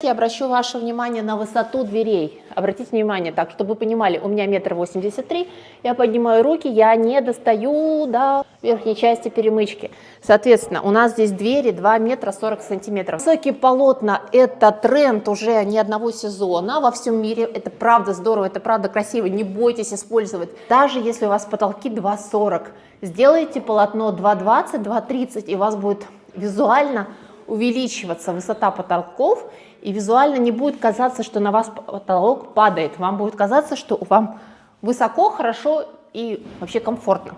я обращу ваше внимание на высоту дверей. Обратите внимание, так, чтобы вы понимали, у меня 1,83 м, я поднимаю руки, я не достаю до верхней части перемычки. Соответственно, у нас здесь двери 2 метра 40 сантиметров. Высокие полотна – это тренд уже не одного сезона во всем мире. Это правда здорово, это правда красиво, не бойтесь использовать. Даже если у вас потолки 2,40, сделайте полотно 2,20, 2,30, и у вас будет визуально увеличиваться высота потолков, и визуально не будет казаться, что на вас потолок падает. Вам будет казаться, что вам высоко, хорошо и вообще комфортно.